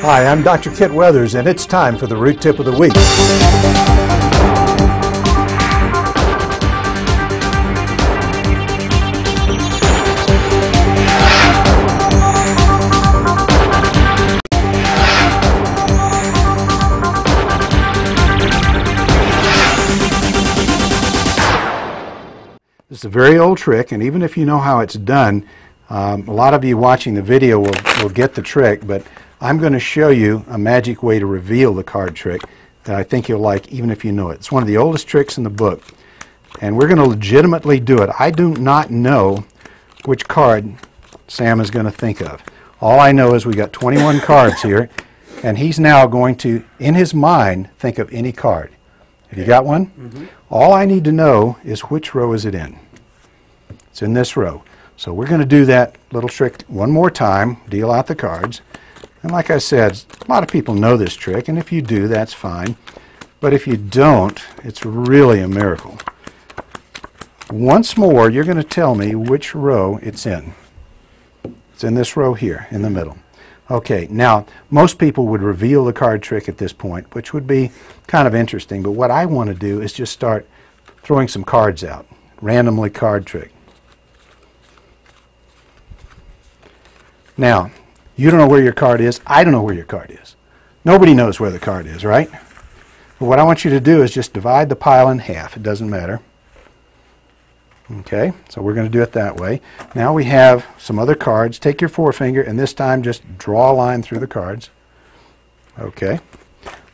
Hi, I'm Dr. Kit Weathers, and it's time for the Root Tip of the Week. This is a very old trick, and even if you know how it's done, a lot of you watching the video will get the trick, but I'm going to show you a magic way to reveal the card trick that I think you'll like even if you know it. It's one of the oldest tricks in the book, and we're going to legitimately do it. I do not know which card Sam is going to think of. All I know is we got 21 cards here, and he's now going to, in his mind, think of any card. Have you got one? Mm-hmm. All I need to know is which row is it in. It's in this row. So we're going to do that little trick one more time, deal out the cards. And like I said, a lot of people know this trick, and if you do, that's fine. But if you don't, it's really a miracle. Once more, you're going to tell me which row it's in. It's in this row here, in the middle. Okay, now, most people would reveal the card trick at this point, which would be kind of interesting, but what I want to do is just start throwing some cards out. Randomly card trick. Now, you don't know where your card is. I don't know where your card is. Nobody knows where the card is, right? But what I want you to do is just divide the pile in half. It doesn't matter. Okay, so we're going to do it that way. Now we have some other cards. Take your forefinger and this time just draw a line through the cards. Okay.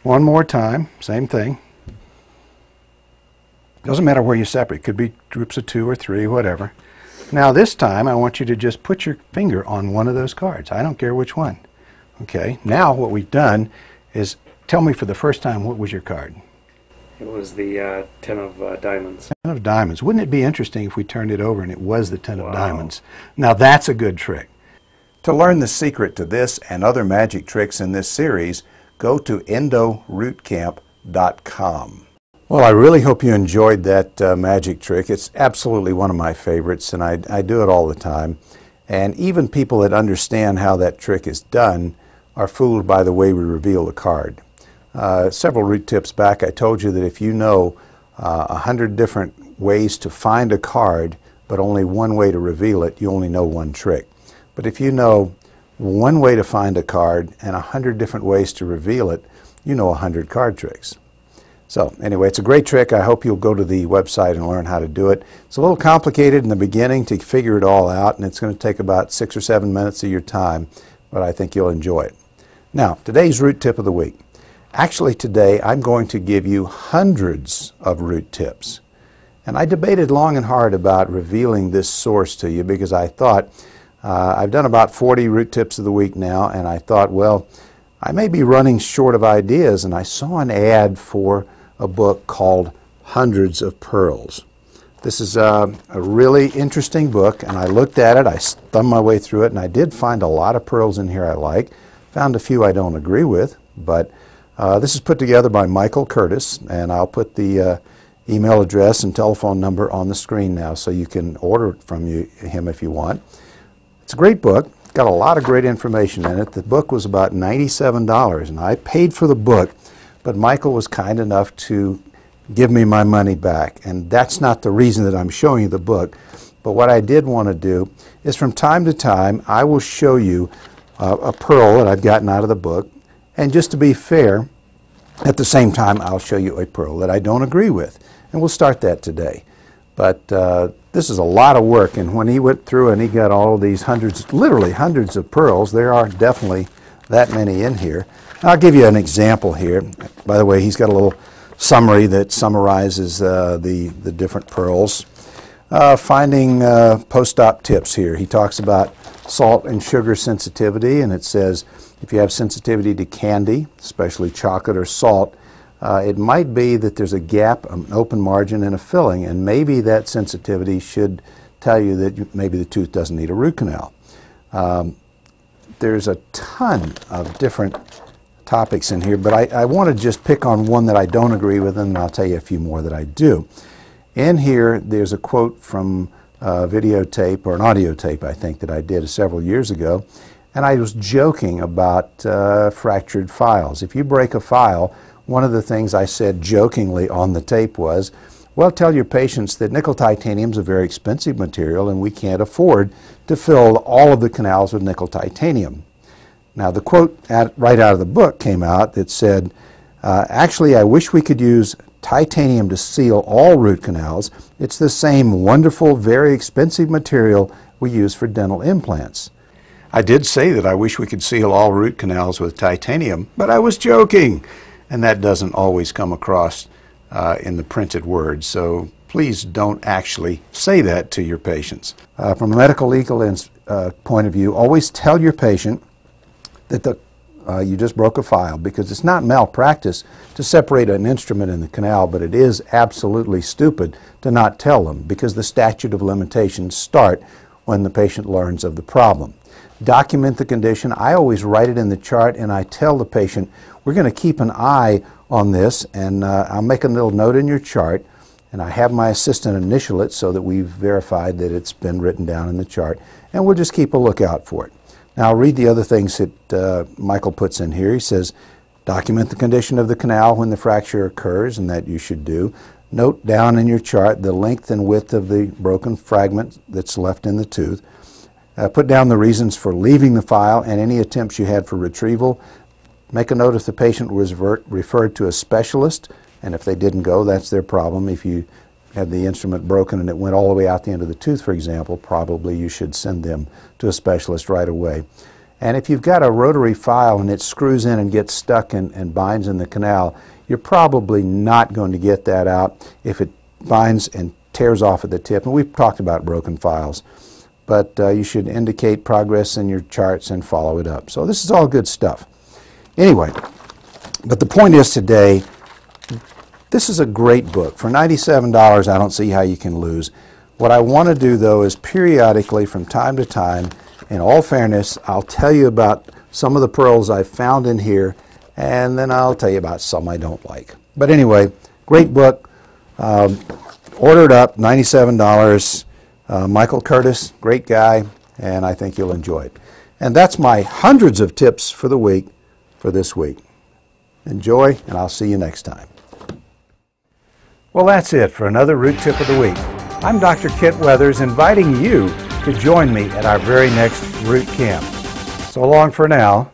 One more time, same thing. Doesn't matter where you separate. It could be groups of 2 or 3, whatever. Now this time I want you to just put your finger on one of those cards. I don't care which one. Okay, now what we've done is tell me for the first time, what was your card? It was the 10 of diamonds. 10 of diamonds. Wouldn't it be interesting if we turned it over and it was the 10 of diamonds? Now that's a good trick. To learn the secret to this and other magic tricks in this series, go to endorootcamp.com. Well, I really hope you enjoyed that magic trick. It's absolutely one of my favorites, and I do it all the time. And even people that understand how that trick is done are fooled by the way we reveal the card. Several root tips back, I told you that if you know 100 different ways to find a card, but only one way to reveal it, you only know one trick. But if you know one way to find a card and 100 different ways to reveal it, you know 100 card tricks. So anyway, it's a great trick. I hope you'll go to the website and learn how to do it. It's a little complicated in the beginning to figure it all out, and it's going to take about 6 or 7 minutes of your time, but I think you'll enjoy it. Now, today's root tip of the week. Actually, today I'm going to give you hundreds of root tips. And I debated long and hard about revealing this source to you because I thought, I've done about 40 root tips of the week now, and I thought, well, I may be running short of ideas, and I saw an ad for a book called Hundreds of Pearls. This is a really interesting book, and I looked at it, I thumbed my way through it, and I did find a lot of pearls in here I like. Found a few I don't agree with, but this is put together by Michael Curtis, and I'll put the email address and telephone number on the screen now so you can order it from him if you want. It's a great book. It's got a lot of great information in it. The book was about $97, and I paid for the book, but Michael was kind enough to give me my money back. And that's not the reason that I'm showing you the book. But what I did want to do is from time to time, I will show you a pearl that I've gotten out of the book. And just to be fair, at the same time, I'll show you a pearl that I don't agree with. And we'll start that today. But this is a lot of work. And when he went through and he got all of these hundreds, literally hundreds of pearls, there are definitely that many in here. I'll give you an example here. By the way, he's got a little summary that summarizes the different pearls. Finding post-op tips here. He talks about salt and sugar sensitivity, and it says if you have sensitivity to candy, especially chocolate or salt, it might be that there's a gap, an open margin, and a filling, and maybe that sensitivity should tell you that maybe the tooth doesn't need a root canal. There's a ton of different topics in here, but I want to just pick on one that I don't agree with, and I'll tell you a few more that I do. In here, there's a quote from videotape or an audio tape, I think, that I did several years ago, and I was joking about fractured files. If you break a file, one of the things I said jokingly on the tape was, well, tell your patients that nickel titanium is a very expensive material and we can't afford to fill all of the canals with nickel titanium. Now, the quote right out of the book came out that said, actually, I wish we could use titanium to seal all root canals. It's the same wonderful, very expensive material we use for dental implants. I did say that I wish we could seal all root canals with titanium, but I was joking, and that doesn't always come across in the printed word, so please don't actually say that to your patients. From a medical legal point of view, always tell your patient that you just broke a file, because it's not malpractice to separate an instrument in the canal, but it is absolutely stupid to not tell them, because the statute of limitations start when the patient learns of the problem. Document the condition. I always write it in the chart, and I tell the patient, we're going to keep an eye on this, and I'll make a little note in your chart, and I have my assistant initial it so that we've verified that it's been written down in the chart, and we'll just keep a lookout for it. Now, I'll read the other things that Michael puts in here. He says, document the condition of the canal when the fracture occurs, and that you should do. Note down in your chart the length and width of the broken fragment that's left in the tooth. Put down the reasons for leaving the file and any attempts you had for retrieval. Make a note if the patient was referred to a specialist, and if they didn't go, that's their problem. If you had the instrument broken and it went all the way out the end of the tooth, for example, probably you should send them to a specialist right away. And if you've got a rotary file and it screws in and gets stuck and binds in the canal, you're probably not going to get that out if it binds and tears off at the tip. And we've talked about broken files. But you should indicate progress in your charts and follow it up. So this is all good stuff. Anyway, but the point is today, this is a great book. For $97, I don't see how you can lose. What I want to do, though, is periodically, from time to time, in all fairness, I'll tell you about some of the pearls I've found in here, and then I'll tell you about some I don't like. But anyway, great book. Order it up, $97. Michael Curtis, great guy, and I think you'll enjoy it. And that's my hundreds of tips for the week for this week. Enjoy, and I'll see you next time. Well, that's it for another Root Tip of the Week. I'm Dr. Kit Weathers, inviting you to join me at our very next Root Camp. So long for now.